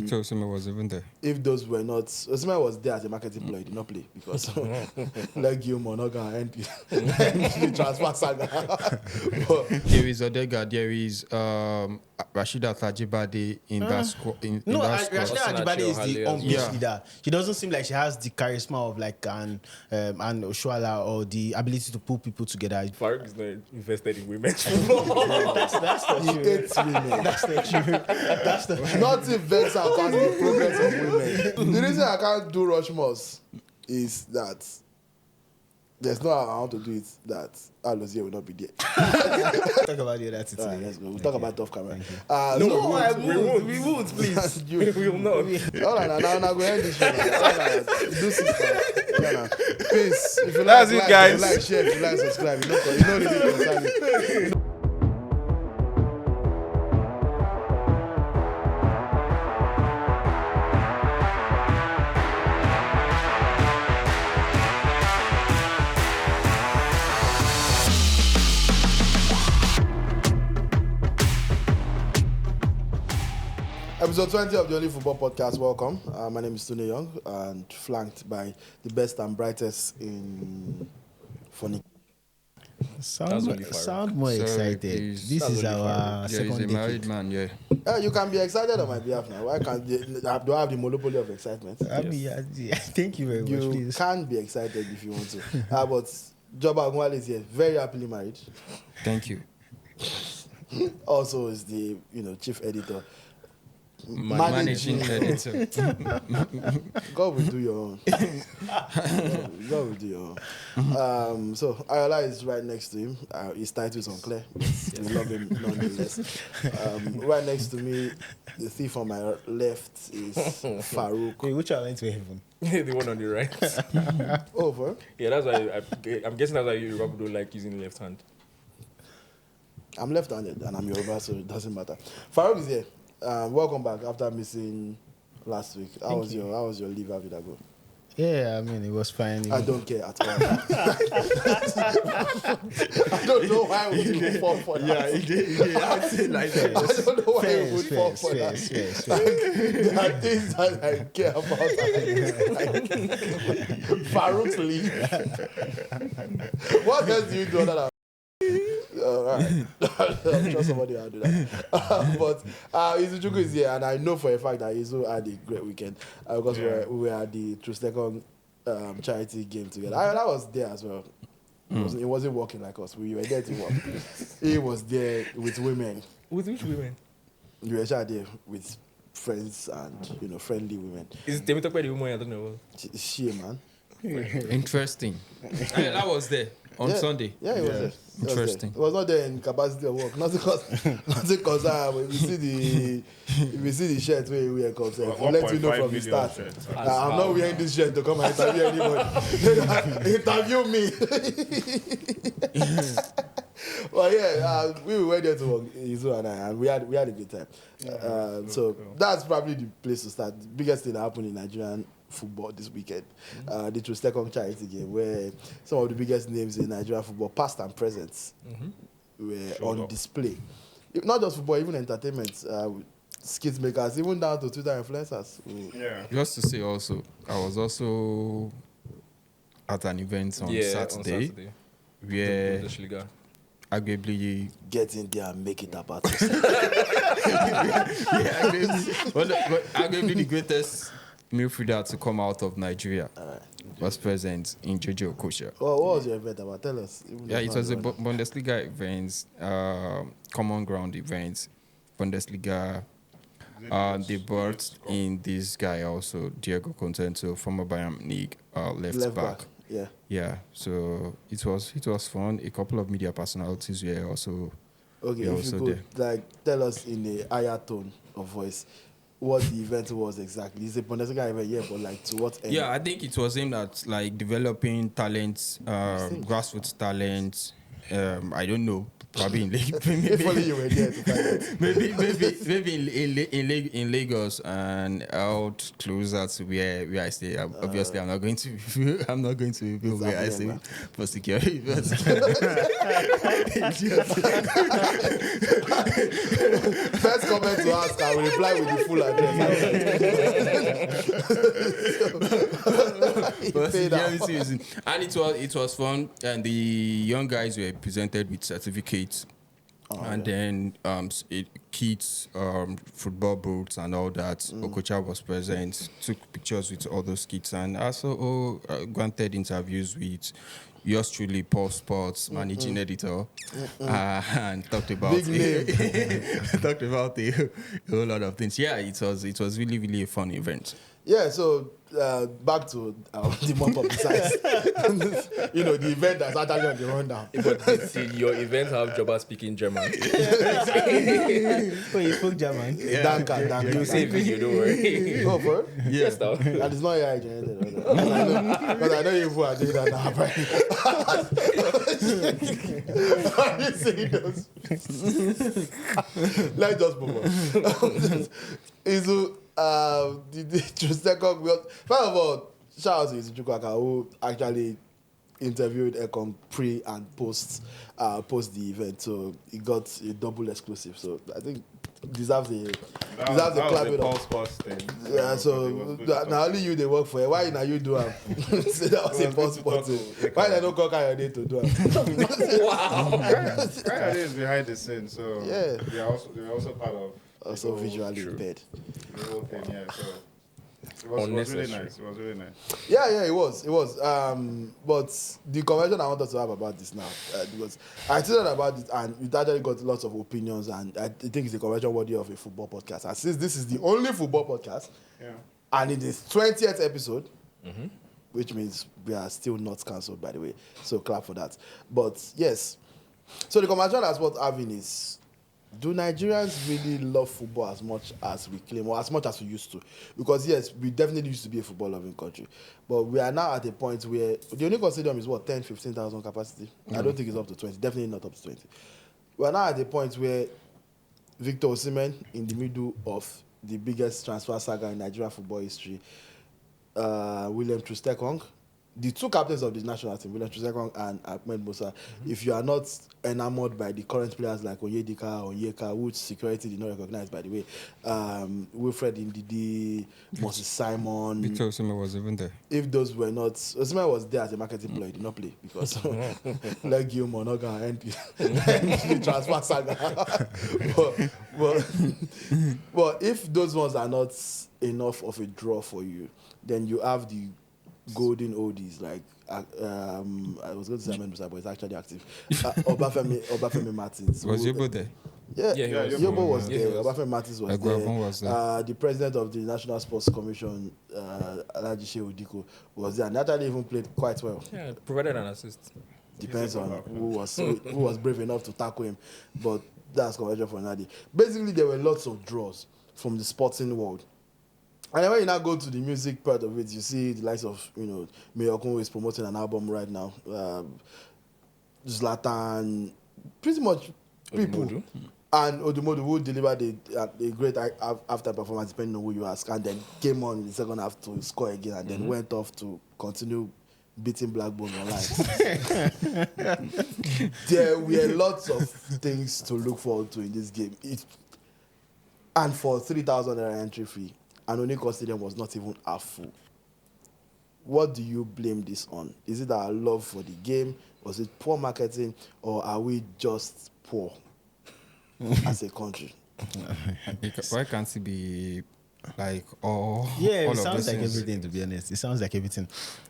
Victor Osimhen was even there. If those were not, Osimhen was there as a marketing player, he did not play because like Gilmore not gonna end the transfer saga. There is Odegaard, there is Rashida Tajibade in that squad. Rashida Ajibade is the unbeatable Yeah. leader. She doesn't seem like she has the charisma of like an Oshoala or the ability to pull people together. Faruq is not invested in women. That's not He true. hates women. That's not true. That's not true. Nothing vex about the progress of women. The reason I can't do Rushmores is that there's no how I want to do it that Alozie will not be there. Talk about the other two All right, today. let's go. We'll talk about tough camera. No, We won't, please. You, we will not. all right, now go end this show. All right, do sister. Yeah, peace. If you That's like, it, guys. If you like, share. If you like, subscribe. You know really concern me. Episode 20 of the OnlyFootball Podcast. Welcome. My name is Tunde Young and flanked by the best and brightest in funny. Sound more So excited. is- This is our There is second a married decade. man, yeah. You can be excited on my behalf now. Why can't they, do I have the monopoly of excitement? I mean, yeah, thank you very much. You Please. can be excited if you want to. But Joba Ogunwale is here, very happily married. Thank you. Also is the chief editor. Managing editor. God will do your own. God will do your own. So Ayoola is right next to him. His title is unclear. We love him nonetheless. Right next to me, the thief on my left is Faruq. Wait, which one went to heaven? The one on the right. Over. Yeah, that's why I'm guessing that's why you Yoruba don't like using the left hand. I'm left-handed and I'm Yoruba, so it doesn't matter. Faruq is here. Welcome back after missing last week. How was your leave? How did that go? Yeah, I mean, it was fine. I don't care at all. I don't know why we would fall for that. Yeah, he did. I said like that. I don't know why we would fall for that. Fair. There are things that I care about. Farouk's leave. What else do you do other than? All right. I'm sure somebody will do that. But Izuchukwu is here, and I know for a fact that Izu had a great weekend because we were at the Trustekon charity game together. That was there as well. It wasn't working like us. We were there to work. He was there with women. With which women? You were there with friends and friendly women. Is it Temitope the woman? I don't know. She man. Interesting. That was there on Sunday. Yeah, it was there. Interesting. It was not there in capacity of work. Not because if we see the shirt where we wear, I'll let you know from the start. I'm not wearing this shirt to come and interview anybody. Interview me. Well, yeah, we were there to work, Izu and I, and we had a good time. So that's probably the place to start. The biggest thing that happened in Nigerian football this weekend, the Trustekon charity game, where some of the biggest names in Nigerian football, past and present, were on display. Not just football, even entertainment, skit makers, even down to Twitter influencers. Just to say also, I was also at an event on Saturday where Bundesliga. arguably Get in there and make it about yourself. arguably the greatest midfielder to come out of Nigeria was present in Joba Ogunwale. What was your event about? Tell us. Yeah, it was a Bundesliga event, common ground event, Bundesliga. They brought in this guy also, Diego Contento, former Bayern Munich left back. Yeah. Yeah, so it was fun. A couple of media personalities were also Okay, were if also you could there. tell us in a higher tone of voice what the event was exactly. It's a Bundesliga event, but to what end? Yeah, I think it was aimed at developing talent, grassroots talent. I don't know. Probably in Lagos. If only you were there to find out. maybe in Lagos and out closer to where I stay. Obviously, I'm not going to reveal where I stay for security. But First comment to ask, I will reply with the full address. But paid yeah, out. seriously. And it was fun, and the young guys were presented with certificates, and then kits, football boots, and all that. Okocha was present, took pictures with all those kits, and also granted interviews with yours truly, Paul Sports, managing editor, and talked about Big name. talked about a whole lot of things. Yeah, it was really, really a fun event. Yeah, so back to the more publicized, the event that's actually on the rundown. But did your event have Joba speaking German? Oh, you spoke German. Danka. You say video, don't worry. Oh, for it? Yes, now. That is not AI generated. Because I know you who are doing that now. Why are you saying those? Let's just move on. The second, first of all, shout out to Izuchukwu Akawor, who actually interviewed Ekong pre and post the event, so he got a double exclusive. So I think deserves a clap it up. Yeah, so now only you they work for it. Why now you do it? Say that was a post sport. Why they don't call your day to do it? Wow. Kayode is behind the scenes, so Yeah. they're also part of Also visually impaired. the whole thing. Yeah, so it was really nice. It was really nice. Yeah, it was. But the conversation I wanted to have about this now, because I tweeted about it and it actually got lots of opinions, and I think it's a conversation worthy of a football podcast. And since this is the only football podcast, Yeah. and it is 20th episode, which means we are still not cancelled, by the way. So clap for that. But yes, so the conversation that's what having is, do Nigerians really love football as much as we claim, or as much as we used to? Because yes, we definitely used to be a football-loving country, but we are now at a point where the Unicorn Stadium is 10, 15,000 capacity. I don't think it's up to 20. Definitely not up to 20. We are now at a point where Victor Osimhen, in the middle of the biggest transfer saga in Nigerian football history, William Troost-Ekong, the two captains of the national team, William Troost-Ekong and Ahmed Musa, if you are not enamored by the current players like Onyedika or Onyeka, which security did not recognize, by the way, Wilfred Ndidi, Moses Simon. Victor Osimhen was even there. If those were not, Osimhen was there as a marketing player, he did not play because like Gilmore, not going to end the transfer saga. but if those ones are not enough of a draw for you, then you have the golden oldies like I was going to say Ahmed Musa, but it's actually active. Obafemi Martins. Was Yobo there? Yeah, Yobo was Yeah, there. he was. Obafemi Martins was Aguavon was there. The president of the National Sports Commission, Alhaji Shehu Diko, was there, and actually even played quite well. Yeah, provided an assist. Depends on who was brave enough to tackle him, but that's conversion for Nadi. Basically, there were lots of draws from the sporting world. And then when you now go to the music part of it, you see the likes of, Meyokun is promoting an album right now. Zlatan, pretty much people. Odumodu. And Odumodu, who delivered a great after performance, depending on who you ask, and then came on in the second half to score again, and then went off to continue beating Blackburn online. There were lots of things to look forward to in this game. And for 3,000 naira entry fee, and Unicorn Stadium was not even half full. What do you blame this on? Is it our love for the game? Was it poor marketing? Or are we just poor as a country? Why can't it be like all? Yeah, all it of sounds these like things? everything, to be honest. It sounds like everything.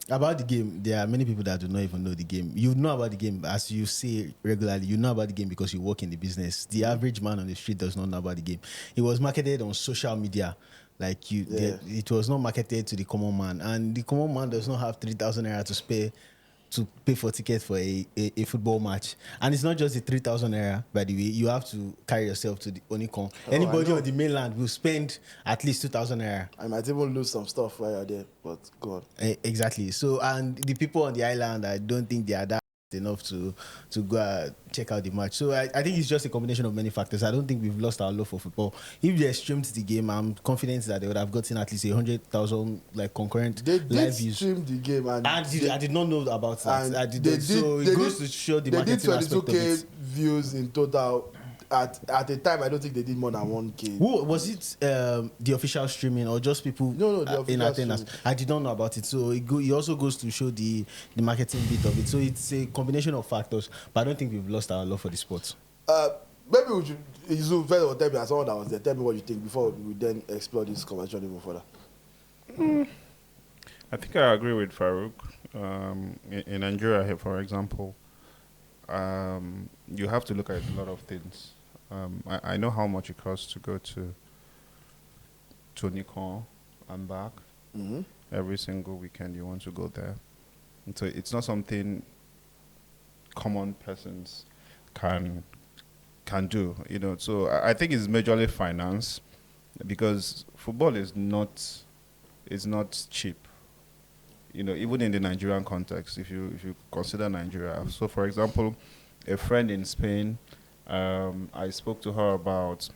About the game, there are many people that do not even know the game. You know about the game, as you say regularly, you know about the game because you work in the business. The average man on the street does not know about the game. It was marketed on social media. Like it was not marketed to the common man. And the common man does not have 3,000 naira to spare to pay for tickets for a football match. And it's not just the 3,000 naira, by the way. You have to carry yourself to the Onikon. Anybody on the mainland will spend at least 2,000 naira. I might even lose some stuff while you're there, but go on. Exactly. So, and the people on the island, I don't think they are that enough to go check out the match. So I think it's just a combination of many factors. I don't think we've lost our love for football. If they streamed the game, I'm confident that they would have gotten at least 100,000 like concurrent They did live views. stream the game, and I did not know about that. and I did they not. So it goes to show the they did marketing aspect of 22K it. views in total at a time, I don't think they did more than 1K. Who was it? The official streaming or just people No, the in official attendance? streaming. I did not know about it. So it also goes to show the marketing bit of it. So it's a combination of factors. But I don't think we've lost our love for the sport. Maybe we should, Izu, first of all, tell me, as someone that was there, tell me what you think before we then explore this conversation even further. I think I agree with Faruq. In Nigeria, here, for example, you have to look at a lot of things. I know how much it costs to go to Nikon and back. Mm-hmm. Every single weekend you want to go there. And so it's not something common persons can do, So I think it's majorly finance, because football is not cheap. Even in the Nigerian context, if you consider Nigeria. So, for example, a friend in Spain, I spoke to her about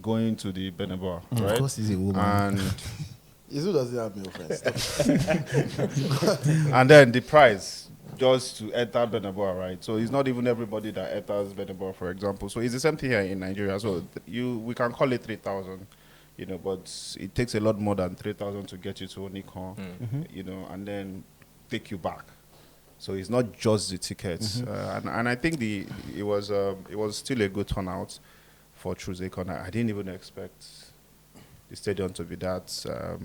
going to the Bernabeu, right? Of course, he's a woman. And Izu doesn't have male friends. and then the price just to enter Bernabeu, right? So it's not even everybody that enters Bernabeu, for example. So it's the same thing here in Nigeria. So we can call it 3,000. But it takes a lot more than 3,000 to get you to Nikon, and then take you back. So it's not just the tickets, and I think it was still a good turnout for Truzekon. I didn't even expect the stadium to be that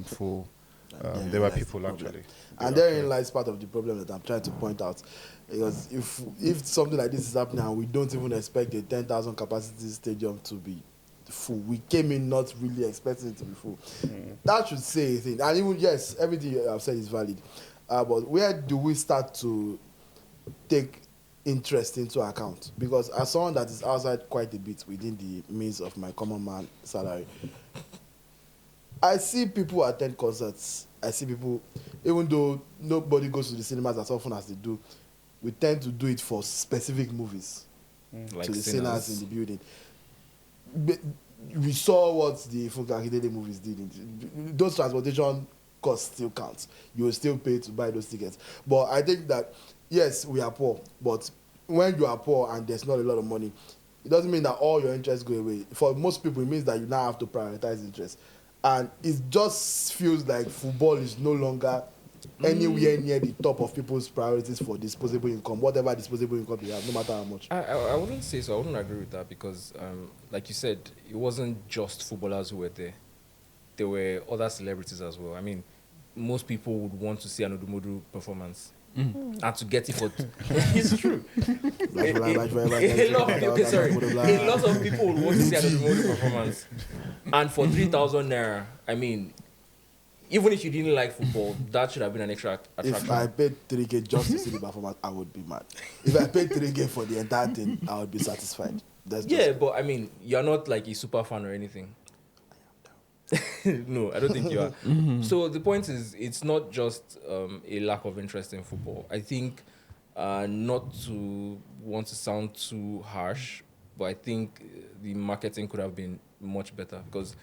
full. There were people actually, and therein lies part of the problem that I'm trying to point out, because if something like this is happening and we don't even expect a 10,000 capacity stadium to be full. We came in not really expecting it to be full. That should say a thing. And even, yes, everything you have said is valid. But where do we start to take interest into account? Because as someone that is outside quite a bit within the means of my common man salary, I see people attend concerts. I see people, even though nobody goes to the cinemas as often as they do, we tend to do it for specific movies. Like to the Sinners. sinners in the building. We saw what the Funke Akindele movies did. Those transportation costs still count. You will still pay to buy those tickets. But I think that, yes, we are poor. But when you are poor and there's not a lot of money, it doesn't mean that all your interests go away. For most people, it means that you now have to prioritize interests. And it just feels like football is no longer anywhere near the top of people's priorities for disposable income, whatever disposable income they have, no matter how much. I wouldn't say so. I wouldn't agree with that because, like you said, it wasn't just footballers who were there. There were other celebrities as well. I mean, most people would want to see an Odumodu performance. And to get it for... It's true. A lot of people would want to see an Odumodu performance. And for 3,000 naira, I mean... Even if you didn't like football, that should have been an extra attraction. If I paid 3K just to see the performance, I would be mad. If I paid 3K for the entire thing, I would be satisfied. But I mean, you're not like a super fan or anything. No, I don't think you are. So the point is, it's not just a lack of interest in football. I think, not to want to sound too harsh, but I think the marketing could have been much better because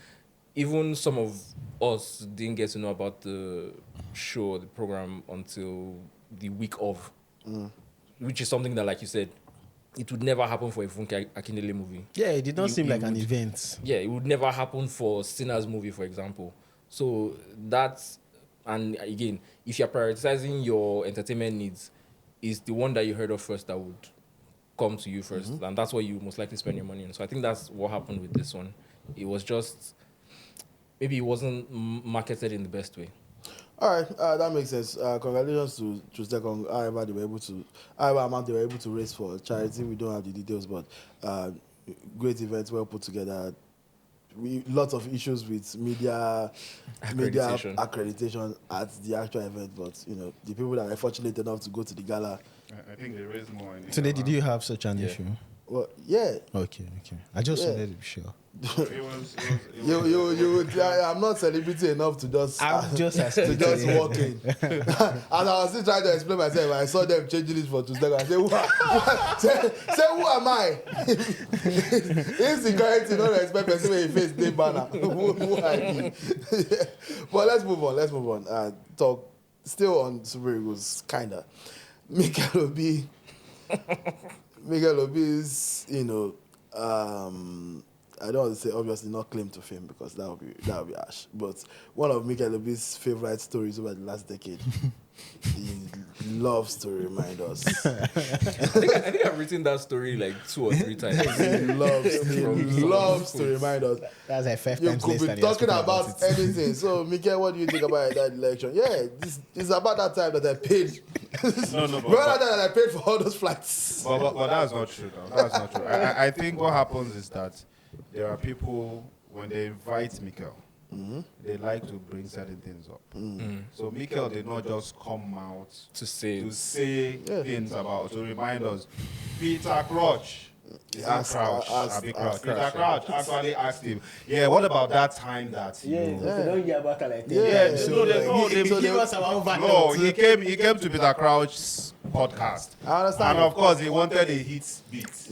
even some of us didn't get to know about the show, the program, until the week of, which is something that, like you said, it would never happen for a Funke Akindele movie. Yeah, it did not seem like an event. Yeah, it would never happen for Sinners movie, for example. So that's, and again, if you're prioritizing your entertainment needs, is the one that you heard of first that would come to you first. And that's what you most likely spend your money on. So I think that's what happened with this one. It was just... maybe it wasn't marketed in the best way. All right, that makes sense. Congratulations to Second, however amount they were able to raise for charity. We don't have the details, but great events, well put together. Lots of issues with media accreditation at the actual event, but the people that are fortunate enough to go to the gala. I think they raised more. Today, did you have such an issue? Well, yeah. Okay. I just wanted to be sure. I'm not celebrity enough to just to just walk in. And I was still trying to explain myself. I saw them changing it for Tuesday. I said, who am I? Insecurity, don't expect person when you face the banner. Who are you? But let's move on. Talk still on Super Eagles, kinda. Mikel Obi is, I don't want to say obviously not claim to fame because that would be harsh. But one of Mikel Obi's favorite stories over the last decade. He loves to remind us. I think I've written that story like 2 or 3 times. He loves to remind us. That's like 5 You times could less be than he has talking spoken about it. anything. So, Mikel, what do you think about that election? Yeah, this is about that time that I paid. No, Remember that time that I paid for all those flights? But that's not true, though. That's not true. I think what happens is that there are people, when they invite Mikel, they like to bring certain things up. So Mikel did not just come out to say things about, to remind us. Peter Crouch. Peter Crouch actually asked him, yeah, what about that time that you... They don't hear about it like that. No, he came to Peter Crouch's podcast. I understand. And of course, he wanted a hit beat.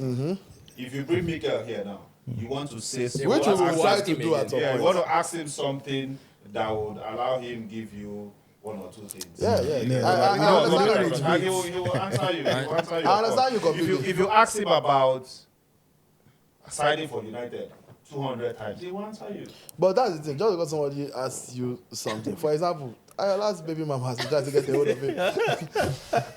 If you bring Mikel here now, you want to say something. Which we will try to do at some Yeah, point. you want to ask him something that would allow him give you 1 or 2 things. Yeah. I understand. He will answer you. I understand you completely. If you ask him about signing for United 200 times, he will answer you. But that's the thing. Just because somebody asks you something. For example, Ayola's baby mama has been trying to get a hold of him.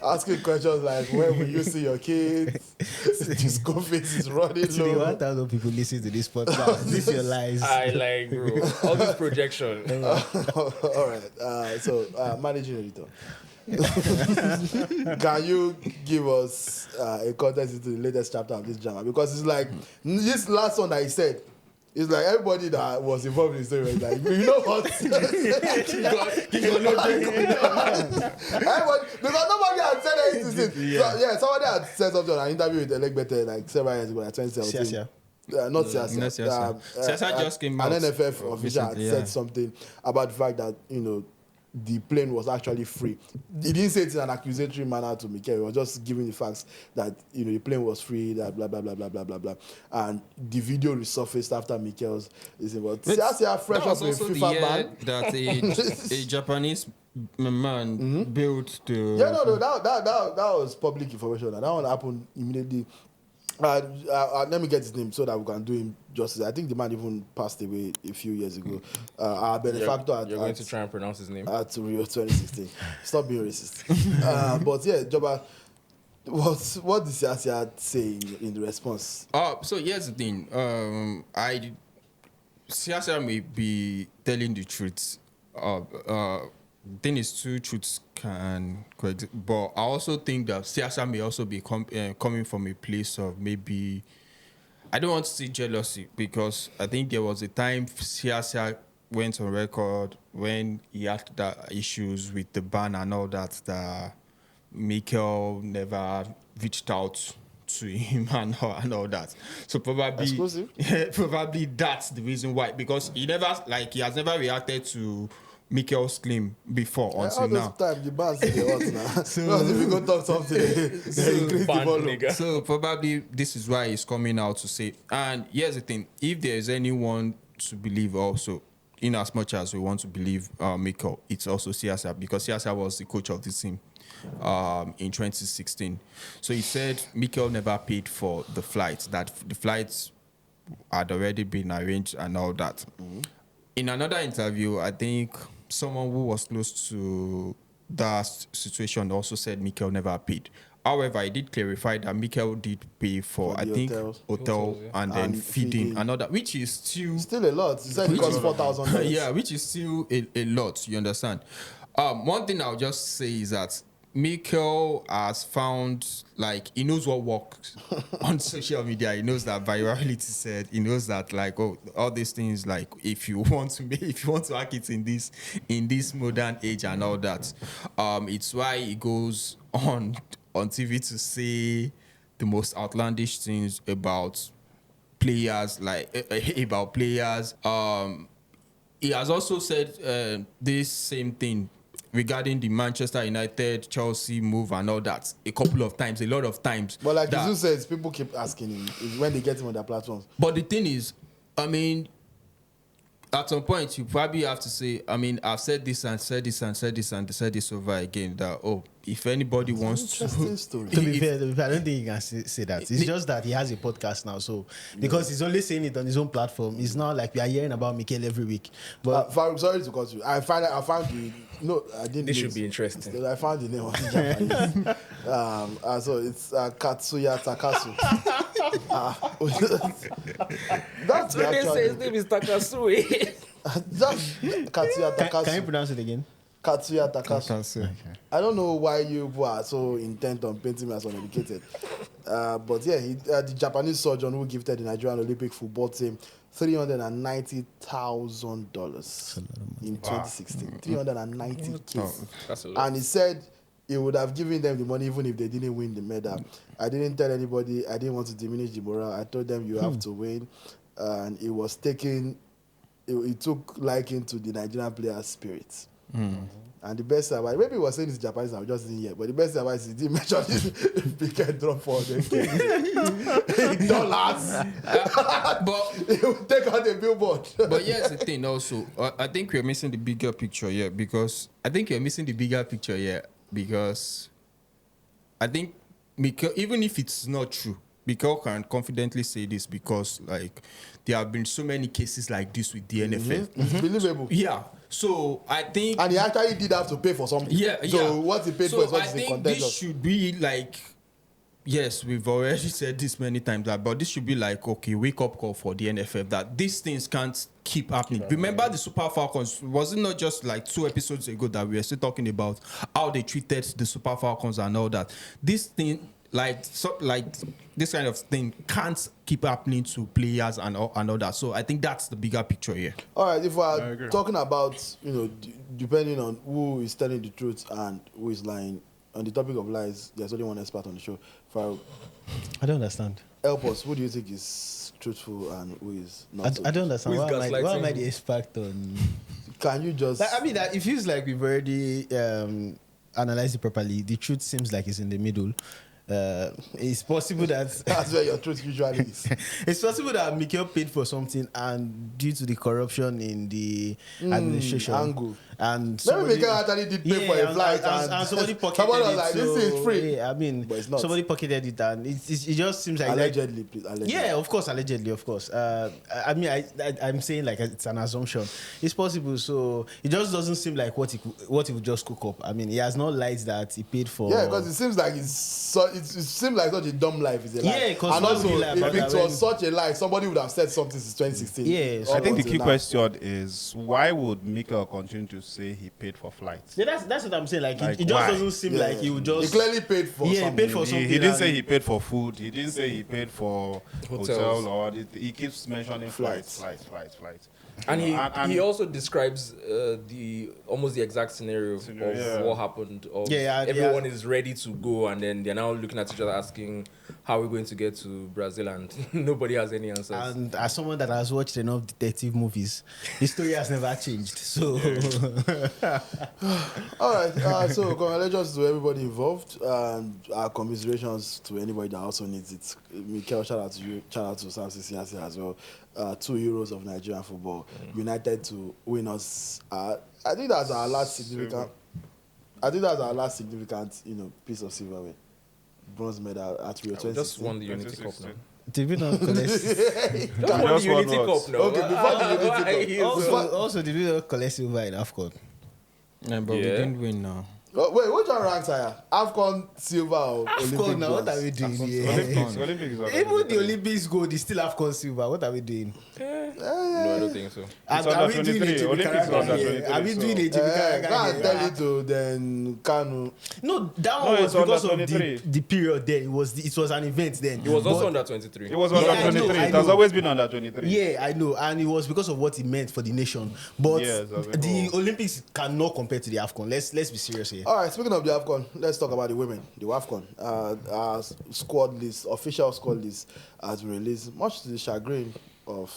Asking questions like, when will you see your kids? The school fees is running Today, low. 1,000 people listen to this podcast. This is your lies. I like, bro. All this projection. All right. So, managing editor. Can you give us a context into the latest chapter of this drama? Because it's like this last one that he said. It's like everybody that was involved in the story was like, you know what? Everybody, because nobody had said anything since. So, somebody had said something on an interview with Elegbete like several years ago, like 2017. Not Siasia. Siasia just came out. An NFF official had recently, said something about the fact that, the plane was actually free. He didn't say it in an accusatory manner to Mikel. He was just giving the facts that the plane was free. That blah blah blah blah blah blah blah. And the video resurfaced after Mikel's. But Siasia fresh That up was with also the FIFA year ban. that a Japanese man built the... Yeah, no, that was public information. And that one happened immediately. Let me get his name so that we can do him justice. I think the man even passed away a few years ago. Our benefactor You're going to try and pronounce his name? At Rio 2016. Stop being racist. But yeah, Joba, what did Siasia say in the response? So here's the thing. Siasia may be telling the truth. Thing is, 2 truths can coexist. But I also think that Siasia may also be coming from a place of maybe, I don't want to say jealousy, because I think there was a time Siasia went on record when he had that issues with the ban and all that Mikel never reached out to him and all that. So probably, probably that's the reason why, because he has never reacted to Mikel's claim before until now. Time the bars they hot now. So if you go talk something, they increase the volume. So probably this is why he's coming out to say. And here's the thing: if there is anyone to believe, also, in as much as we want to believe Mikel, it's also Siasia, because Siasia was the coach of the team in 2016. So he said Mikel never paid for the flights; that the flights had already been arranged and all that. In another interview, I think someone who was close to that situation also said Mikel never paid. However, I did clarify that Mikel did pay for I think, hotel and then feeding and all that, which is still a lot. You said it costs $4,000. Yeah, which is still a lot, you understand? One thing I'll just say is that Mikel has found, like, he knows what works on social media. He knows that virality said. He knows that, like, all these things, like, if you want to hack it in this modern age and all that, it's why he goes on TV to say the most outlandish things about players, he has also said this same thing regarding the Manchester United, Chelsea move and all that a lot of times. But like Izu says, people keep asking him when they get him on their platforms. But the thing is, I mean, at some point, you probably have to say, I mean, I've said this and said this and said this and said this over again. That if anybody wants Interesting story. To be fair, I don't think he can say that. It's just that he has a podcast now, so because he's only saying it on his own platform, it's not like we are hearing about Mikel every week. But Faruq, sorry to cut you. I found the I didn't. This should be interesting. I found the name of the Japanese. So it's Katsuya Takasu. That's the They say his actual name is Takasue. That's Katsuya Takasu. can you pronounce it again? Katsuya Takasu. can't say. I don't know why you are so intent on painting me as uneducated. But yeah, the Japanese surgeon who gifted the Nigerian Olympic football team $390,000 in 2016. 390K. That's a lot. And he said he would have given them the money even if they didn't win the medal. I didn't tell anybody. I didn't want to diminish the morale. I told them you have to win. And it was taking, it took liking to the Nigerian players' spirits. And the best advice, maybe he was saying this in Japanese, I just didn't hear, but the best advice is he didn't mention this big drop for $400,000. But He would take out a billboard. But here's the thing also. I think we're missing the bigger picture here because I think I think Mikel, even if it's not true, Mikel can confidently say this because like there have been so many cases like this with the NFL. It's believable. Yeah. So I think And he actually did have to pay for something. Yeah, So yeah. what he paid So for is what I is in think contention. this should be like, yes, we've already said this many times, but this should be like, okay, wake up call for the NFL that these things can't keep happening. Remember the Super Falcons? Was it not just like 2 episodes ago that we were still talking about how they treated the Super Falcons and all that? This thing, like this kind of thing can't keep happening to players and all that. So I think that's the bigger picture here. All right, if we're talking about, depending on who is telling the truth and who is lying, on the topic of lies, there's only one expert on the show. Faruq, I don't understand. help us. Who do you think is truthful and who is not? I don't understand. Who is Why am I gaslighting? the expert on? Can you just? Like, I mean, that it feels like we've already analyzed it properly. The truth seems like it's in the middle. It's possible that That's where your truth usually is. it's possible that Mikel paid for something, and due to the corruption in the administration angle. and Maybe somebody- Mikel actually did pay for a flight and somebody pocketed somebody was it. like, so, this is free. Yeah, I mean, But it's not. somebody pocketed it, and it just seems like Allegedly, please. Allegedly. Yeah, of course, allegedly, of course. I mean, I'm saying like it's an assumption. It's possible, so it just doesn't seem like what he would just cook up. I mean, he has not lied that he paid for. Yeah, because it seems like it seems like such a dumb life is a lie. Yeah, 'cause and why also would he lie if about it that was when- such a lie, somebody would have said something since 2016. Yeah, so I think the Until key now. question is why would Mikel continue to say he paid for flights? Yeah, that's what I'm saying. Like, Like, it just why? doesn't seem Yeah. like he would just. He clearly paid for Yeah, he something. paid for He something. didn't and- say he paid for food. He didn't say he paid for Hotels. hotel or he keeps mentioning flights. And You know, he also describes almost the exact scenario of Yeah. what happened. Of Yeah, everyone is ready to go, and then they're now looking at each other asking, "How are we going to get to Brazil?" And nobody has any answers. And as someone that has watched enough detective movies, the story has never changed. So, All right, so congratulations to everybody involved, and our commiserations to anybody that also needs it. Mikel, shout out to you, shout out to Samson Siasia as well. 2 heroes of Nigerian football, united to win us. I think that's our last significant. I think that's our last significant, piece of silverware, bronze medal at Rio. We just 2016. won the Unity Cup now. did we not collect? Just won the Just won Unity what? Cup now. Okay, before the Unity Cup. also, did we not collect silver in AFCON? Yeah, but we Yeah. didn't win now. Oh, wait, which one ranks higher? AFCON silver or Olympic AFCON now, what bronze? are we doing here? Olympics. Even the Olympics gold is still AFCON silver. What are we doing? No, I don't think so. It's under 23. Olympics under 23, Are we doing a Go and Jimmy tell it to then Kanu. No, that No, one was it's under because of 23. the period then. It was an event then. He was also But- under 23. It was Yeah, under I know, 23. I It has know. always been under 23. Yeah, I know, and it was because of what it meant for the nation. But Yes, I think the so. Olympics cannot compare to the AFCON. Let's be serious here. All right, speaking of the AFCON, let's talk about the women, the WAFCON. Our squad list, official squad list, has been released, much to the chagrin of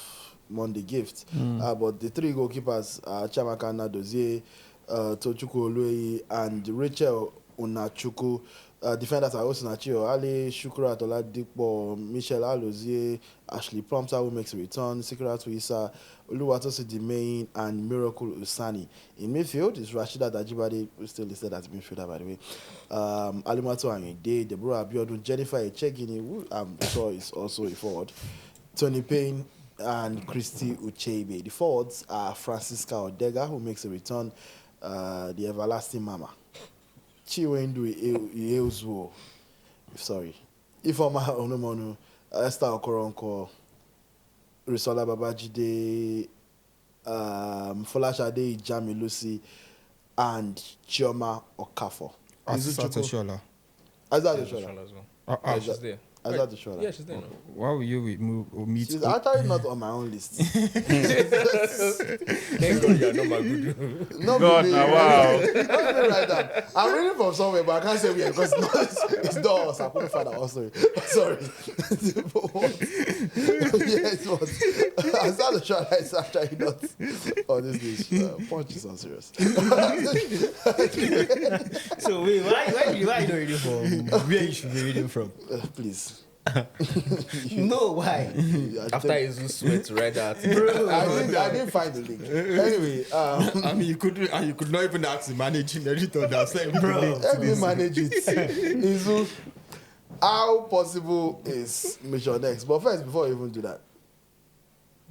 Monday Gift. But the 3 goalkeepers, Chiamaka Nadozie, Tochukwu Olueyi, and Rachel Unachukwu, Defenders are Osun Achio, Ali, Shukura Oladipo, Michelle Alozie, Ashley Prompter, who makes a return, Sikrat Wisa, Oluwatosi Dimain, and Miracle Usani. In midfield is Rashida Dajibade, who's still listed as midfielder, by the way. Alimato Anyede, Deborah Abiodun, Jennifer Echegini, who I'm sure is also a forward, Tony Payne, and Christy Uchebe. The forwards are Francisca Odega, who makes a return, the everlasting mama. Chiwendu Ieuzuo, sorry, Ifeoma Onomonu, Esther Okoronko, Risola Babajide, Folashade Jamilusi, and Chioma Okafor. Asisat Oshoala. Asisat Oshoala. as well. Asisat- She's there. Asisat Oshoala. Yeah, she's there now. Why will you meet? She's actually not on my own list. Thank God you're not my good. No, God, really, now, wow. Let me write that. I'm reading from somewhere, but I can't say where because it's not us. I couldn't find out. Sorry. What? Yeah, it was. I started to try. It's actually not on this list. Punch is unserious. So wait, why you not reading from where you should be reading from? Please. No, why? After Izu sweat to write that. I didn't find the link. Anyway, I mean, you could not even ask the managing editor that same let me manage it. Izu, how possible is Mission X? But first, before you even do that,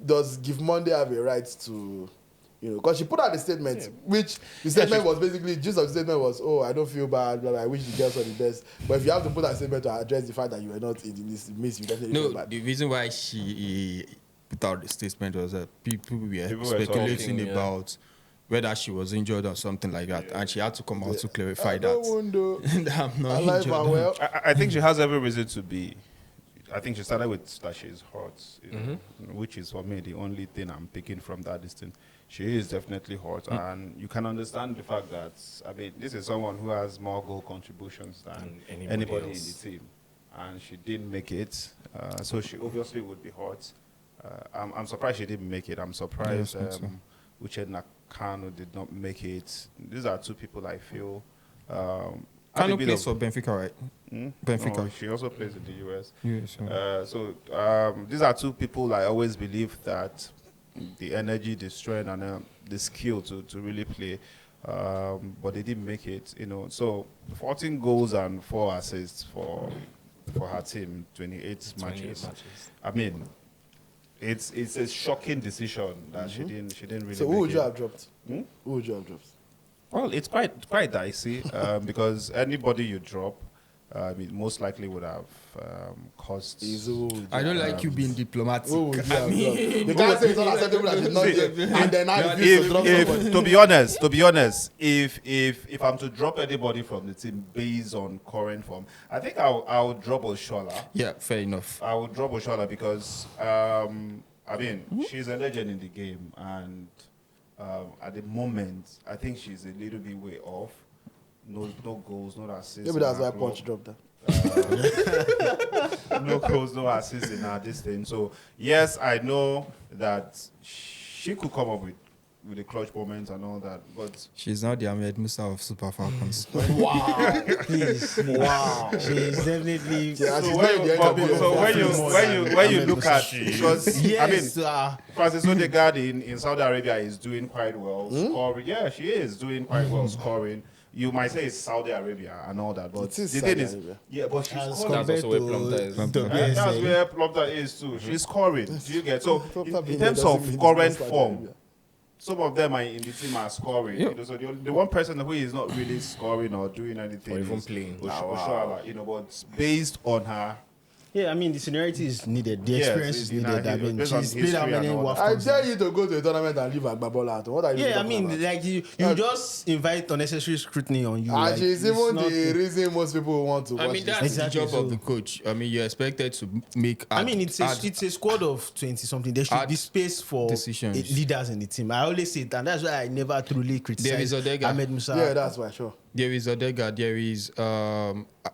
does Give Monday have a right to, because she put out a statement, which the statement was basically, gist of the statement was, oh, I don't feel bad, blah, blah, I wish the girls were the best. But if you have to put that statement to address the fact that you were not in the list, it means you definitely feel No, bad. the reason why she put out the statement was that people were speculating talking, about whether she was injured or something like that, and she had to come out to clarify I that. don't wonder. I'm not Alive injured. and well. I think she has every reason to be. I think she started with that she's hot, which is for me the only thing I'm picking from that distance. She is definitely hot, and you can understand the fact that, I mean, this is someone who has more goal contributions than anybody in the team, and she didn't make it, so she obviously would be hot. I'm surprised she didn't make it. I'm surprised Uchenna Kanu did not make it. These are two people I feel. Kanu plays for Benfica, right? Benfica. No, she also plays in the US. Yes. So these are two people I always believe that the energy, the strength, and the skill to really play, but they didn't make it. So 14 goals and 4 assists for her team, 28 matches. I mean, it's a shocking decision that she didn't really. So who make would you it. have dropped? Who would you have dropped? Well, it's quite dicey because anybody you drop, it most likely would have cost. I don't like you being diplomatic. Who would you have dropped? You can't say it's unacceptable that she's not there, and then I refuse to drop somebody. If to be honest, if I'm to drop anybody from the team based on current form, I think I'll drop Oshoala. Yeah, fair enough. I would drop Oshoala because she's a legend in the game, and at the moment I think she's a little bit way off. No goals, no assists. Maybe that's why Punch dropped her. No goals, no assists in her this thing. So yes, I know that she could come up with the clutch moments and all that, but She's not the Ahmed Musa of Super Falcons. Wow. Please. Wow. She's definitely. Yeah, so she's when not in the end of when you look at, because Yes. Francis Odegaard in Saudi Arabia is doing quite well scoring. Yeah, she is doing quite well scoring. You might say it's Saudi Arabia and all that, but It is the Saudi thing is, Arabia. yeah, but she's As scoring. That's compared also where Plumter is. to That's where Plumter is too. She's scoring. Do you get? So in terms of current form, some of them are in the team are scoring. Yep. So the one person who is not really scoring or doing anything Or even is playing. Oshoala, but based on her. Yeah, I mean, the seniority is needed. The Yes, experience it's is needed. I mean, based on she's played how history many and all that. I WAFCONs? tell you to go to a tournament and leave Agbabola out. What are you Yeah, I talking mean, about? like you just invite unnecessary scrutiny on you. And like, she's it's even not- the reason most people want to watch I mean, this. that's Exactly, the job of so- the coach. I mean, you're expected to make. I mean, it's a squad of 20 something. There should Add be space for decisions. leaders in the team. I always say it, and that's why I never truly There is criticize Odega. Ahmed Musa. Yeah, that's why, sure. there is Odega, there is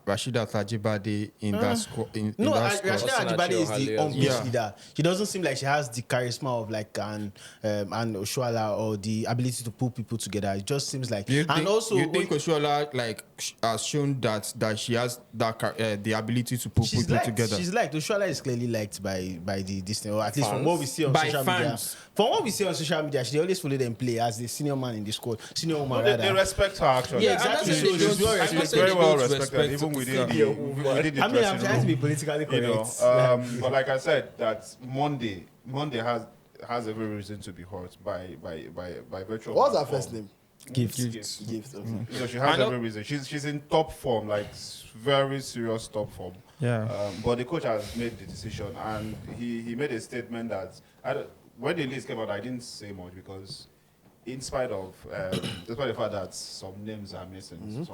Rashida Tajibade in that squad. No, that squad. Rashida Ajibade is the on-pitch Yeah. leader. She doesn't seem like she has the charisma of like an Oshoala or the ability to pull people together. It just seems like, You and think, also you think Oshoala has shown that she has that the ability to pull she's people liked. together? She's liked. Oshoala is clearly liked by the this thing, or at least from what we see on By social fans. media. From what we see on social media, she always follow them play as the senior man in the squad, senior woman They rather. respect her actually. Yeah, exactly. I'm not saying So they she's well don't- I'm not respected. saying Very they well don't respected, respect even within the I mean, I'm dressing trying to be room. politically You know, correct. but like I said, that Monday has every reason to be hurt by virtue of What's her her first form. name? Gift. Gift. Okay. You know, she has I know- every reason. She's in top form, like very serious top form. Yeah. But the coach has made the decision, and he made a statement that when the list came out, I didn't say much because, in spite of despite the fact that some names are missing,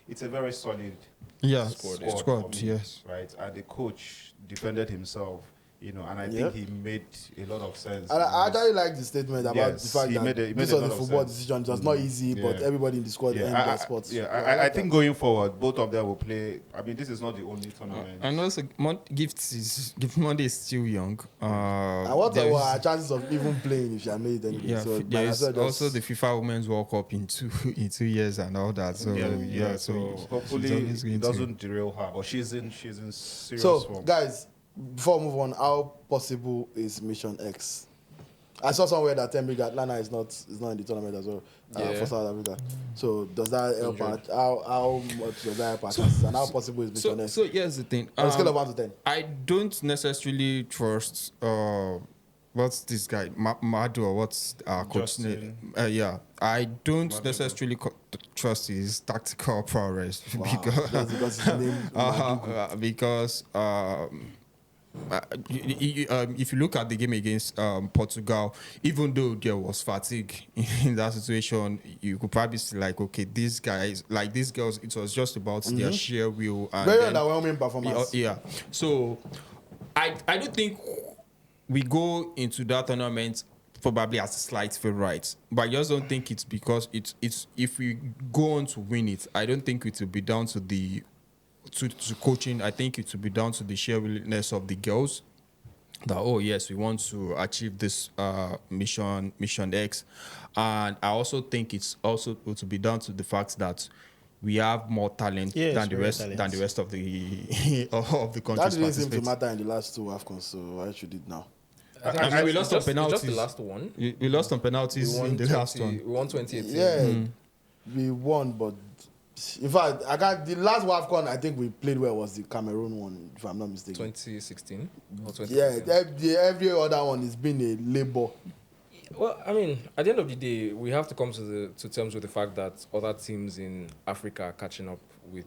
it's a very solid Yeah, squad, squad, for me, yes. right. And the coach defended himself, you know, and I Yeah. think he made a lot of sense. And in I this. actually like the statement about Yes, the fact he that made a this was lot a of football sense. decision. It was not easy, but Yeah. everybody in the squad earned their spots. I like think that. going forward, both of them will play. I mean, this is not the only tournament. And also, Gift Monday is still young. And what there were is- her chances of even playing if she had made it anyway? Yeah, So there is might as well also just- the FIFA Women's World Cup in 2 years and all that. So so she's hopefully always going it to- doesn't derail her. But she's in serious So, form. guys, before we move on, how possible is Mission X? I saw somewhere that Tembi Atlanta is not in the tournament as well for South Africa. So does that help out? How much does that help our chances? And how possible is Mission X? So here's the thing. On a scale of 1 to 10. I don't necessarily trust. What's this guy? Madu or what's our coach name? Yeah, I don't necessarily trust his tactical prowess Wow, that's because his name because if you look at the game against Portugal, even though there was fatigue in that situation, you could probably see like, okay, these guys, like these girls, it was just about their sheer will. And Very then- underwhelming performance. yeah. So I don't think we go into that tournament probably as a slight favorite, but I just don't think it's because it's if we go on to win it, I don't think it will be down to the to coaching. I think it will be down to the sheer willingness of the girls that, oh yes, we want to achieve this mission X, and I also think it's also to be down to the fact that we have more talent Yes, than the very rest talent. than the rest of the of the countries That didn't seem to participating. matter in the last 2 AFCONs, so why should it now? I mean, we lost on Just the penalties. last one. We lost on penalties We won in the last 20 one. We won 2018. Yeah, we won, but in fact, the last WAFCON I think we played well was the Cameroon one, if I'm not mistaken. 2016 or Yeah, 2015. every other one has been a labor. Well, I mean, at the end of the day, we have to come to terms with the fact that other teams in Africa are catching up with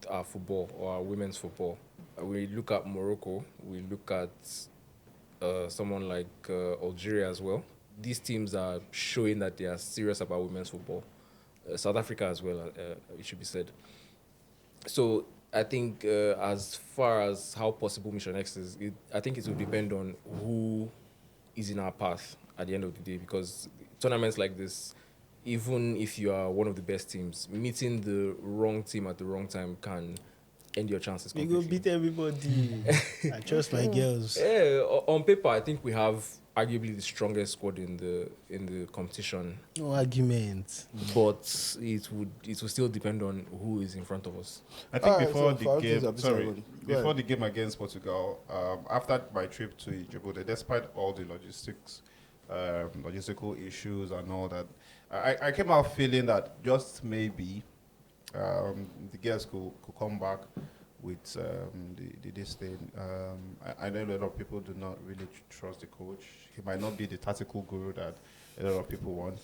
our football or our women's football. We look at Morocco. We look at someone like Algeria as well. These teams are showing that they are serious about women's football. South Africa as well, it should be said. So I think as far as how possible Mission X is, I think it will depend on who is in our path at the end of the day, because tournaments like this, even if you are one of the best teams, meeting the wrong team at the wrong time can end your chances We completely. go beat everybody. I trust my girls. Yeah, on paper, I think we have arguably the strongest squad in the competition, No argument. but it will still depend on who is in front of us. I think Alright, before so the Faruq is game, up to sorry, somebody. Go before ahead. the game against Portugal, after my trip to Djibouti, despite all the logistical issues and all that, I came out feeling that just maybe the girls could come back with this thing. I know a lot of people do not really trust the coach. He might not be the tactical guru that a lot of people want,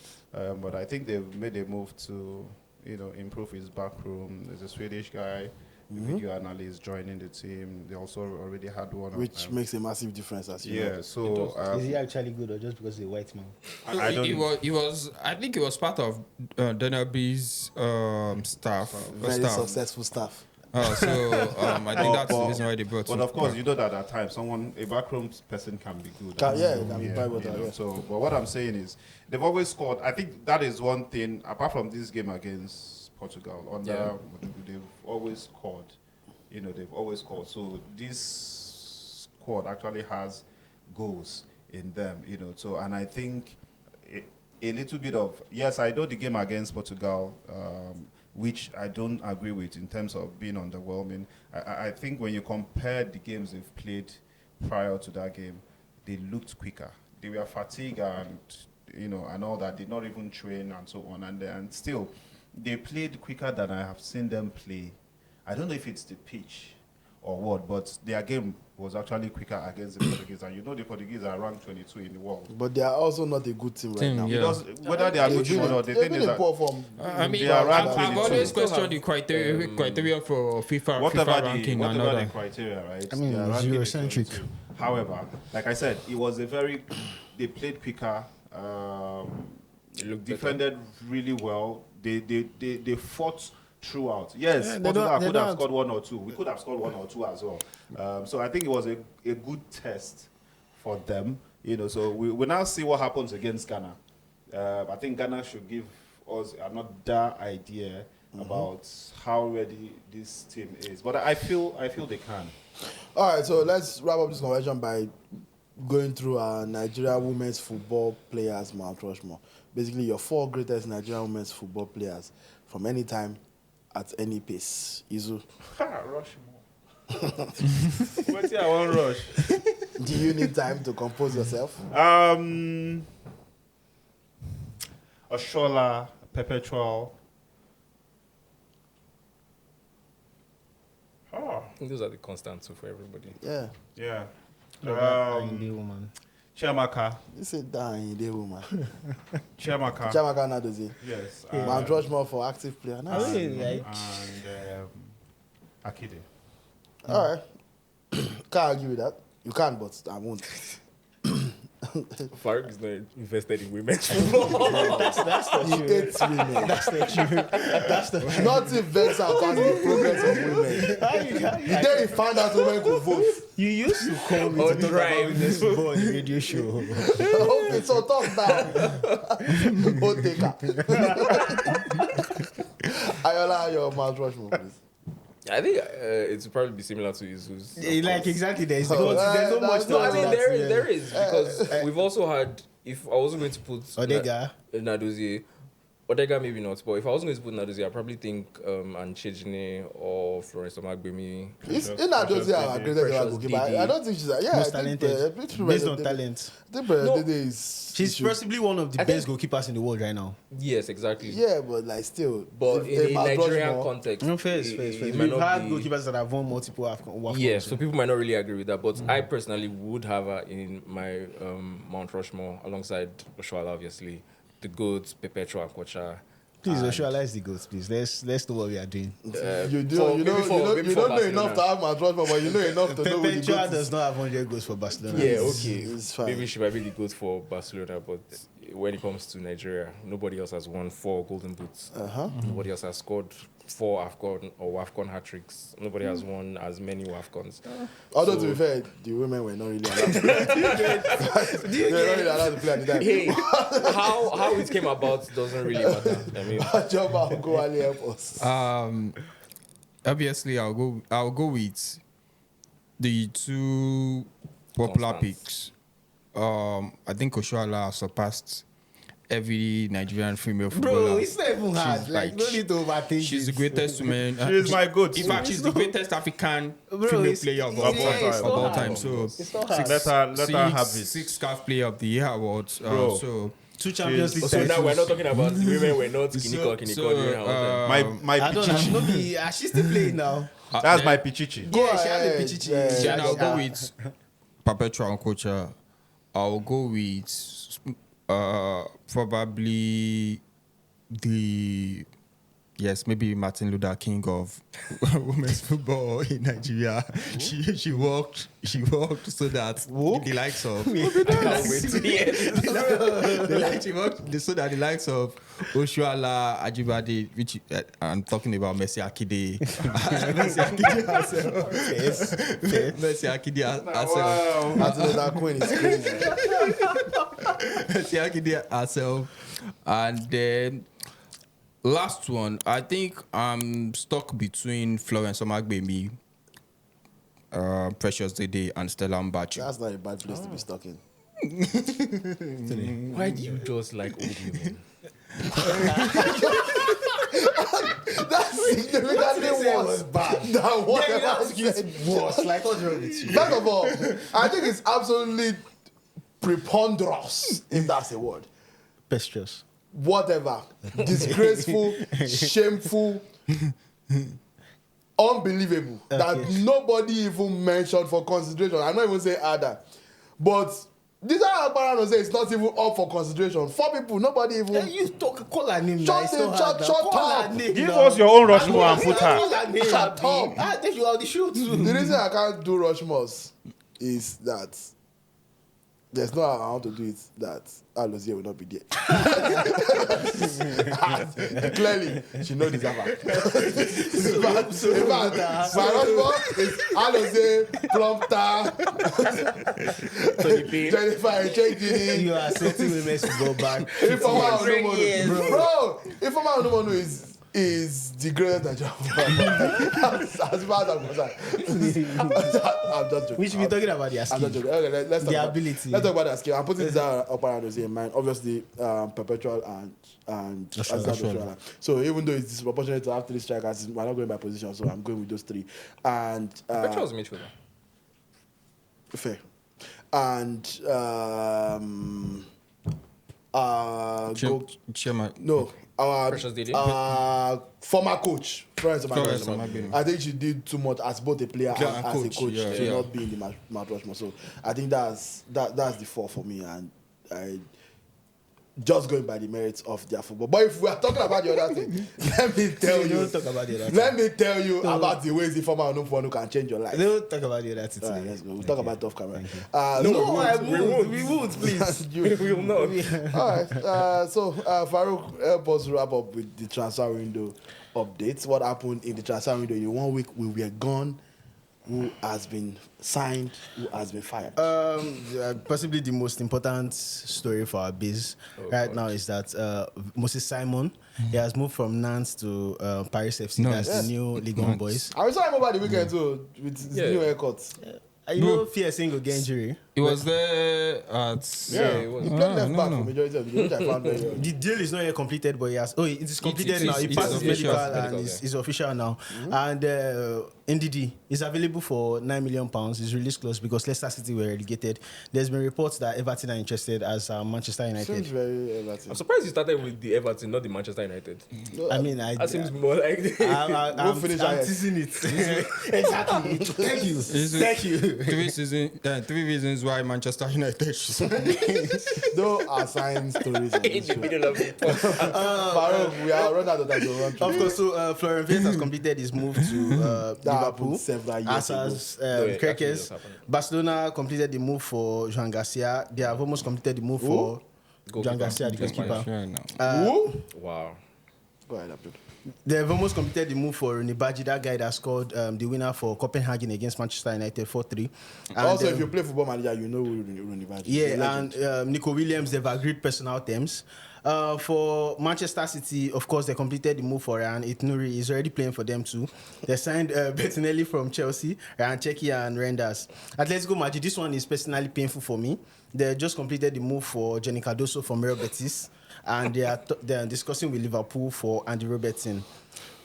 but I think they've made a move to, improve his back room. There's a Swedish guy, a video analyst joining the team. They also already had one, Which makes a massive difference, as you know. yeah. So Is he actually good or just because he's a white man? I don't. He was. I think it was part of Denaby's staff. Very successful staff. I think that's the reason why they brought. But of course, you know that at times a backroom person can be good. It can be pivotal. you know, Yeah. So, but what I'm saying is, they've always scored. I think that is one thing. Apart from this game against Portugal, they've always scored. You know, they've always scored. So this squad actually has goals in them. You know, so and I think a little bit of yes, I know the game against Portugal. Which I don't agree with in terms of being underwhelming. I think when you compare the games they've played prior to that game, they looked quicker. They were fatigued and all that. Did not even train and so on. And still, they played quicker than I have seen them play. I don't know if it's the pitch or what, but their game was actually quicker against the Portuguese. And you know the Portuguese are ranked 22 in the world. But they are also not a good team right now. Yeah. Because whether they are good team or not, the thing is that poor form. I mean, They are ranked I've 22. always questioned the criteria for FIFA ranking and all whatever the that. criteria, right? I mean, they are ranking Eurocentric. 22. However, like I said, it was they played quicker, defended really well. They fought throughout. Yes, Portugal could have scored one or two. We could have scored one or two as well. So I think it was a good test for them. You know, so we now see what happens against Ghana. I think Ghana should give us another idea about how ready this team is. But I feel they can. All right, so let's wrap up this conversation by going through our Nigeria women's football players Mount Rushmore. Basically, your 4 greatest Nigerian women's football players from any time at any pace. Izu. Rushmore. What's I want rush? Do you need time to compose yourself? Oshoala, Perpetual. I think those are the constants for everybody. Yeah. Yeah. Woman. Chiamaka. You said dying day woman. Chiamaka. Chamaka Nadozie. Yes. Mount Rushmore for active player. Nice. And Akide. All right. Can't argue with that. You can, but I won't. Faruq is not invested in women's football. That's the He truth. hates women. That's the truth. That's the truth. Nothing vexed about the progress of women. The day he found out women could vote. You used to call me to talk about women's football on the radio show. Okay, so talk now. Vote taker. Ayoola, your Mount Rushmore, please. I think it would probably be similar to Izu's. Like exactly, there's Oh, no much. No, I to mean that, yeah. there is because we've also had. If I wasn't going to put Odega. Nadozie, Odega maybe not, but if I wasn't going to put Nadozie, I probably think Anchejine or Florence Omagbemi. Nadozie our greatest ever goalkeeper. I don't think she's Most talented. Based on talent. I think Dede is. She's possibly one of the best goalkeepers in the world right now. Yes, exactly. Yeah, but like still. But in a Mount Nigerian Rushmore- context, No, fair. it might We've not had be- goalkeepers that have won multiple WAFCON. Yeah, so people might not really agree with that, but I personally would have her in my Mount Rushmore alongside Oshoala, obviously, the GOAT, Perpetua, and Kocha. Please, Oshoala is the goat. Please, let's know what we are doing. You maybe don't know enough to have Mount Rushmore, but you know enough to know who the Perpetua goat is. does not have 100 goals for Barcelona. Yeah, It's- okay. it's fine. Maybe she might be the GOAT for Barcelona, but when it comes to Nigeria, nobody else has won 4 Golden Boots. Nobody else has scored 4 AFCON or WAFCON hat-tricks. Nobody has won as many WAFCONs. Although to be fair, the women were not really allowed to play. They were not really allowed to play at the time. Hey, how it came about doesn't really matter. I mean, Joba Ogunwale help us. Obviously, I'll go with the 2 popular Constants. picks. I think Oshoala surpassed every Nigerian female footballer. Bro, it's not even hard. She's Like, no need to overthink. She's the it. greatest woman. She is my goat. In fact, she's the greatest African Bro, female it's- player of yeah, all it's time. not Of all hard. time. So It's not hard. Let her have it. 6 CAF Player of the Year awards. Bro. So 2 Champions League so now titles. we're not talking about the women were not So- Kiniko so, during our time. My I don't know. Pichichi. She's still playing now. That's my Pichichi. Yeah, she had ahead, a Pichichi. yeah. She Then had I'll go a- with Perpetua and Kocha. I'll go with probably the yes, maybe Martin Luther King of women's football in Nigeria. She walked so that the likes of she walked so that the likes of Oshoala, Ajibade, which I'm talking about Mercy Akide, Mercy Akide herself. Yes. Mercy Akide herself. Wow. Martin Luther Queen is crazy. Mercy Akide herself, and then. Last one, I think I'm stuck between Florence Omagbemi, Precious Dede, and Stella Mbachu. That's not a bad place to be stuck in. Why do you just like old women? That's significantly worse than whatever said. Worse. Like, what's wrong with you? First of all, I think it's absolutely preponderous, if that's a word. Pestros. Whatever. Disgraceful, shameful, unbelievable. That nobody even mentioned for consideration. I'm not even saying other. But this Akbarano say it's not even up for consideration. 4 people, nobody even. You talk, call her name. Shut up. Give us your own Rushmore and put her. Shut up. I think you are the shoot. The reason I can't do Rushmores is that there's no how I want to do it that Alozie will not be there. Clearly, she knows this ever. In fact, my Rushmore is Alozie, Prompter, Jennifer, Echegini. You are setting women to go back. Informa Onumonu. Bro, Informa Onumonu is the greatest Nigerian footballer. As far as I'm concerned. I'm just joking. We should be talking about their I'm skill. not joking. Okay, let's talk Their about ability. Let's talk about their skill. I'm putting this up around in mind. Obviously, Perpetual and Asisat Oshoala. So even though it's disproportionate to have 3 strikers, we're not going by position, so I'm going with those 3. And Perpetual's midfielder. fair. And Chairman. no. Our Precious Dede? former coach, Florence Florence Omagbemi. Omagbemi. I think she did too much as both a player Yeah, and and as coach, a coach yeah, to yeah. not be in the Mount Rushmore. So I think that's the 4 for me, and I just going by the merits of their football. But if we are talking about the other thing, let me tell you. Don't talk about the other thing. Let me tell you about the ways the former unknown can change your life. Don't talk about the other thing. All right, let's go. We'll talk about it off camera. We won't, please. You- We will not. All right. So, Faruq, help us wrap up with the transfer window updates. What happened in the transfer window? In 1 week, we were gone. Who has been signed? Who has been fired? Possibly the most important story for our biz now is that Moses Simon, he has moved from Nantes to Paris FC. Nantes. That's the new Ligue 1 boys. I saw him over the weekend too with his new haircut. You know, Fearsing will get injury. It was there at. it was. He played left back for majority of the game, which I found very well. The deal is not yet completed, but he has. Oh, it is completed now. He it's passed his official. medical and is official now. And NDD is available for £9 million. His release clause because Leicester City were relegated. There's been reports that Everton are interested as Manchester Seems United. very Everton. I'm surprised you started with the Everton, not the Manchester United. I mean, That seems more like. I'm finish I'm highest. teasing it. Exactly. Thank you. Thank you. 3 reasons why Manchester United should. Those are sign stories. on In this the show. middle of it. Farouk, we are running out of time to run through. Of course, so Florian Wirtz has completed his move to That Liverpool. happened several years As ago. has actually Kerkez. just happened. Barcelona completed the move for Joan Garcia. They have almost completed the move for Joan Goalkeeper. Garcia, the Just goalkeeper. Sure now. Who? Wow. Go ahead, Abdul. They have almost completed the move for Rooney Badji, that guy that scored the winner for Copenhagen against Manchester United 4-3. And, Also, if you play football manager, you know who Rooney Badji is. He's a yeah, legend. and Nico Williams, they've agreed personal terms. For Manchester City, of course, they completed the move for Ryan Itnuri. He's already playing for them too. They signed Bettinelli from Chelsea, Ryan Cheki and Renders. Atletico Madrid, this one is personally painful for me. They just completed the move for Jenny Cardoso from Real Betis, and they are discussing with Liverpool for Andy Robertson.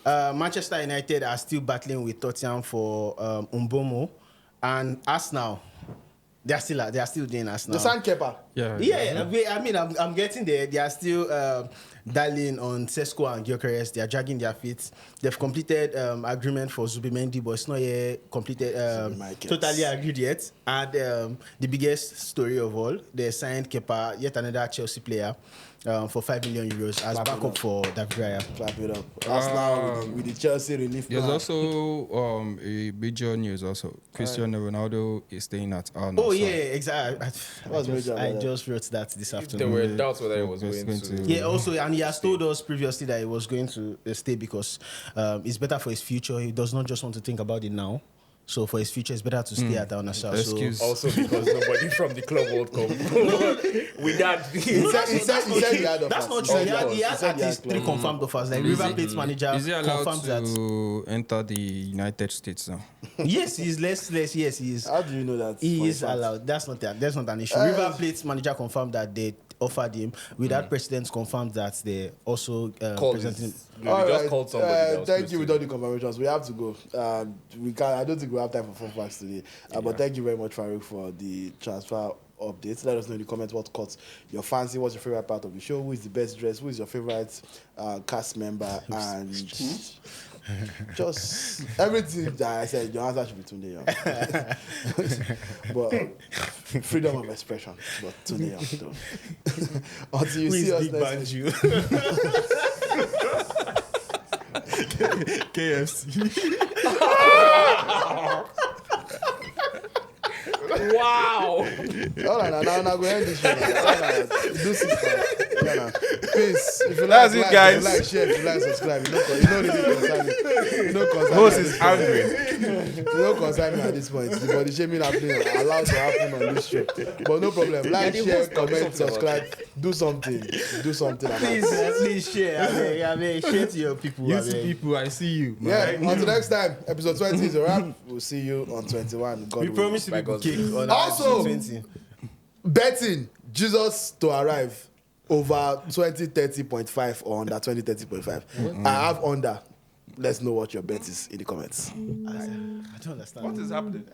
Manchester United are still battling with Tottenham for Umbomo, and Arsenal. They are still doing Arsenal. The signed Kepa. Yeah. Yeah, I mean, I'm getting there. They are still dialing on Sesko and Gyökeres. They are dragging their feet. They've completed agreement for Zubimendi, but it's not yet completed. Totally agreed yet. And the biggest story of all, they signed Kepa, yet another Chelsea player, for 5 million euros as backup for David Raya. Clap it up. Arsenal with the Chelsea relief plan. There's also a major news also. Cristiano Ronaldo is staying at Arsenal. Oh yeah, exactly. I just wrote that this There afternoon. were doubts whether it was going to. Yeah, also, and he has told us previously that he was going to stay because it's better for his future. He does not just want to think about it now. So for his future, it's better to stay at Al-Nassr. Excuse. So Also because nobody from the club World Cup. With that, He said he had offers. that's not true. He has at least 3 confirmed offers. Like River Plate's manager Is he allowed confirms that. to enter the United States now? Yes, he's less. Yes, he is. How do you know that? He for a is fact? allowed. That's not an issue. River Plate's manager confirmed that they offered him. Without president confirmed that they also presenting. All they just right. called somebody. that was Thank close you to with all the confirmations. We have to go. We can. I don't think we have time for fun facts today. But thank you very much, Faruq, for the transfer updates. Let us know in the comments what caught your fancy. What's your favorite part of the show? Who is the best dressed? Who is your favorite cast member? And just everything that I said. Your answer should be Tunde Young. But freedom of expression. But Tunde Young. Though. Until you Who see is us Big next week. Banju? KFC. Wow. All right, now go end this show. Do peace. If you That's like, it, guys. If you like, share. If you like, subscribe. You don't really concern me. You don't concern Host me. is angry. You don't concern me at this point. The body shaming happening allowed to happen on this show. But no problem. Like, share, comment, subscribe. Do something. Do something about it. Please share. I mean, share to your people. You see people, I see you. Yeah, until next time, episode 20 is a wrap. We'll see you on 21. God We willing. promise to be cake on Also- 20. Betting Jesus to arrive over 2030.5 or under 2030.5. I have under. Let's know what your bet is in the comments. I don't understand. What is happening?